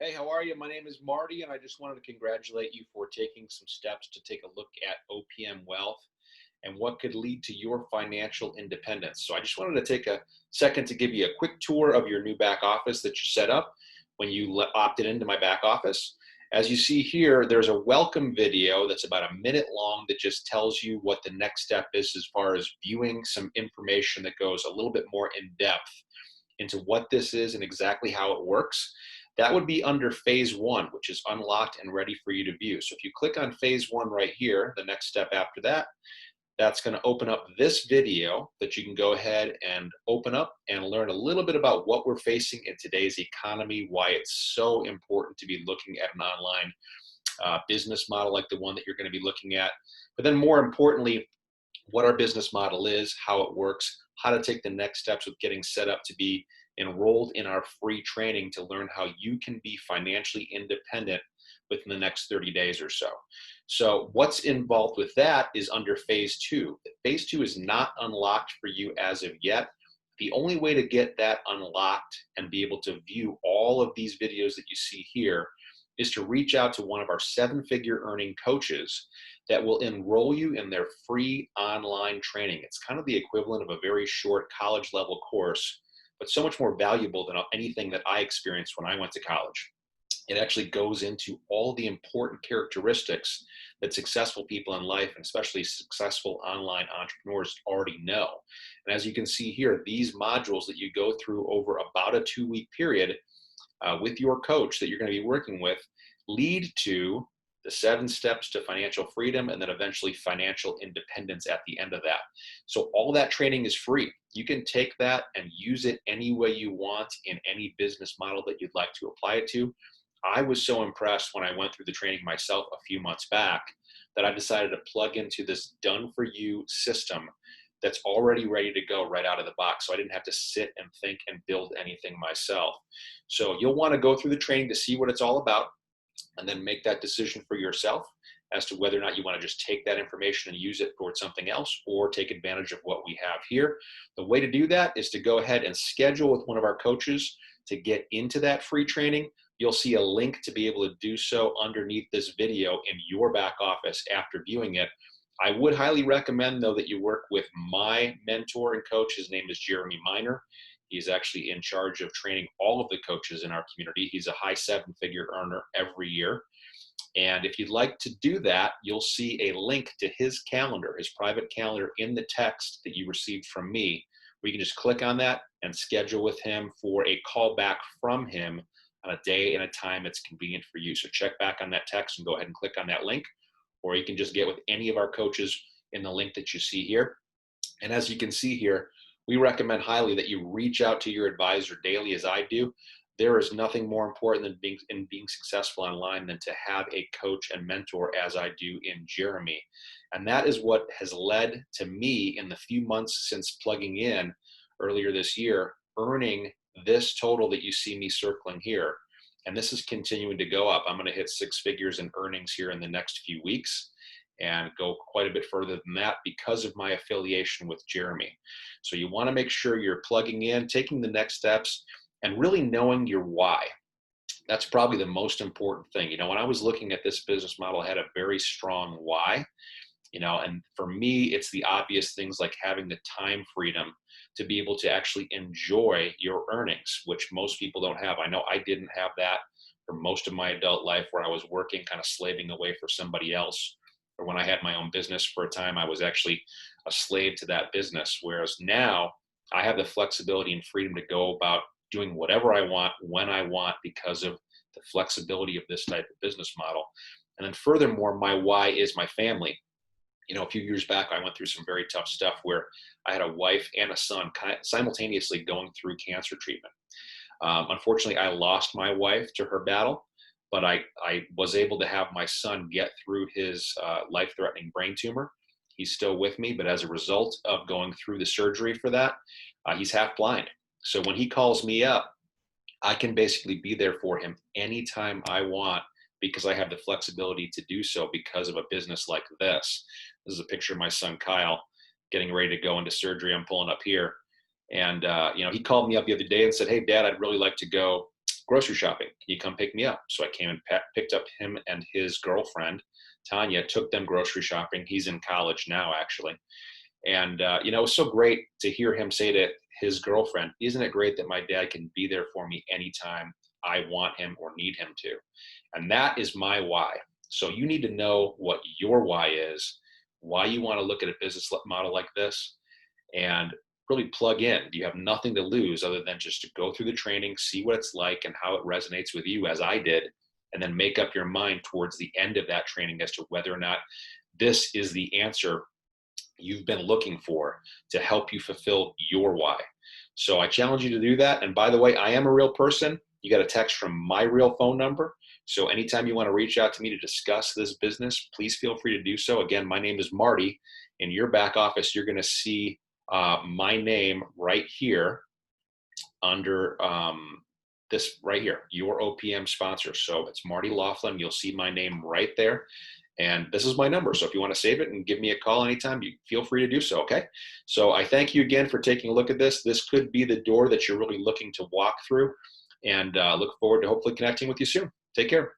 Hey, how are you? My name is Marty, and I just wanted to congratulate you for taking some steps to take a look at OPM Wealth and what could lead to your financial independence. So I just wanted to take a second to give you a quick tour of your new back office that you set up when you opted into my back office. As you see here, there's a welcome video that's about a minute long that just tells you what the next step is as far as viewing some information that goes a little bit more in depth into what this is and exactly how it works. That would be under phase one, which is unlocked and ready for you to view. So if you click on phase one right here, the next step after that, that's going to open up this video that you can go ahead and open up and learn a little bit about what we're facing in today's economy, why it's so important to be looking at an online business model like the one that you're going to be looking at. But then more importantly, what our business model is, how it works, how to take the next steps with getting set up to be enrolled in our free training to learn how you can be financially independent within the next 30 days or so. So what's involved with that is under phase two. Phase two is not unlocked for you as of yet. The only way to get that unlocked and be able to view all of these videos that you see here is to reach out to one of our seven-figure earning coaches that will enroll you in their free online training. It's kind of the equivalent of a very short college level course, but so much more valuable than anything that I experienced when I went to college. It actually goes into all the important characteristics that successful people in life, and especially successful online entrepreneurs, already know. And as you can see here, these modules that you go through over about a 2-week period with your coach that you're going to be working with lead to the 7 steps to financial freedom and then eventually financial independence at the end of that. So all that training is free. You can take that and use it any way you want in any business model that you'd like to apply it to. I was so impressed when I went through the training myself a few months back that I decided to plug into this done for you system that's already ready to go right out of the box. So I didn't have to sit and think and build anything myself. So you'll want to go through the training to see what it's all about and then make that decision for yourself as to whether or not you want to just take that information and use it towards something else or take advantage of what we have here. The way to do that is to go ahead and schedule with one of our coaches to get into that free training. You'll see a link to be able to do so underneath this video in your back office after viewing it. I would highly recommend, though, that you work with my mentor and coach. His name is Jeremy Miner. He's actually in charge of training all of the coaches in our community. He's a high 7-figure earner every year. And if you'd like to do that, you'll see a link to his calendar, his private calendar in the text that you received from me, where you can just click on that and schedule with him for a call back from him on a day and a time that's convenient for you. So check back on that text and go ahead and click on that link, or you can just get with any of our coaches in the link that you see here. And as you can see here, we recommend highly that you reach out to your advisor daily, as I do. There is nothing more important than being successful online than to have a coach and mentor, as I do in Jeremy. And that is what has led to me in the few months since plugging in earlier this year, earning this total that you see me circling here. And this is continuing to go up. I'm going to hit 6 figures in earnings here in the next few weeks and go quite a bit further than that because of my affiliation with Jeremy. So you want to make sure you're plugging in, taking the next steps, and really knowing your why. That's probably the most important thing. When I was looking at this business model, I had a very strong why, and for me, it's the obvious things like having the time freedom to be able to actually enjoy your earnings, which most people don't have. I know I didn't have that for most of my adult life, where I was working, kind of slaving away for somebody else. Or when I had my own business for a time, I was actually a slave to that business. Whereas now I have the flexibility and freedom to go about doing whatever I want, when I want, because of the flexibility of this type of business model. And then furthermore, my why is my family. A few years back, I went through some very tough stuff where I had a wife and a son simultaneously going through cancer treatment. Unfortunately, I lost my wife to her battle, but I was able to have my son get through his life-threatening brain tumor. He's still with me, but as a result of going through the surgery for that, he's half blind. So when he calls me up, I can basically be there for him anytime I want because I have the flexibility to do so because of a business like this. This is a picture of my son, Kyle, getting ready to go into surgery. I'm pulling up here. And, he called me up the other day and said, "Hey, Dad, I'd really like to go grocery shopping. Can you come pick me up? So I came and picked up him and his girlfriend, Tanya, took them grocery shopping. He's in college now, actually. And, it was so great to hear him say to his girlfriend, isn't it great that my dad can be there for me anytime I want him or need him to? And that is my why. So you need to know what your why is, why you want to look at a business model like this, and really plug in. You have nothing to lose other than just to go through the training, see what it's like and how it resonates with you, as I did, and then make up your mind towards the end of that training as to whether or not this is the answer you've been looking for to help you fulfill your why. So I challenge you to do that. And by the way, I am a real person. You got a text from my real phone number. So anytime you want to reach out to me to discuss this business, please feel free to do so. Again, my name is Marty. In your back office, you're going to see my name right here under this right here, your OPM sponsor. So it's Marty Laughlin. You'll see my name right there. And this is my number. So if you want to save it and give me a call anytime, you feel free to do so. Okay. So I thank you again for taking a look at this. This could be the door that you're really looking to walk through, and look forward to hopefully connecting with you soon. Take care.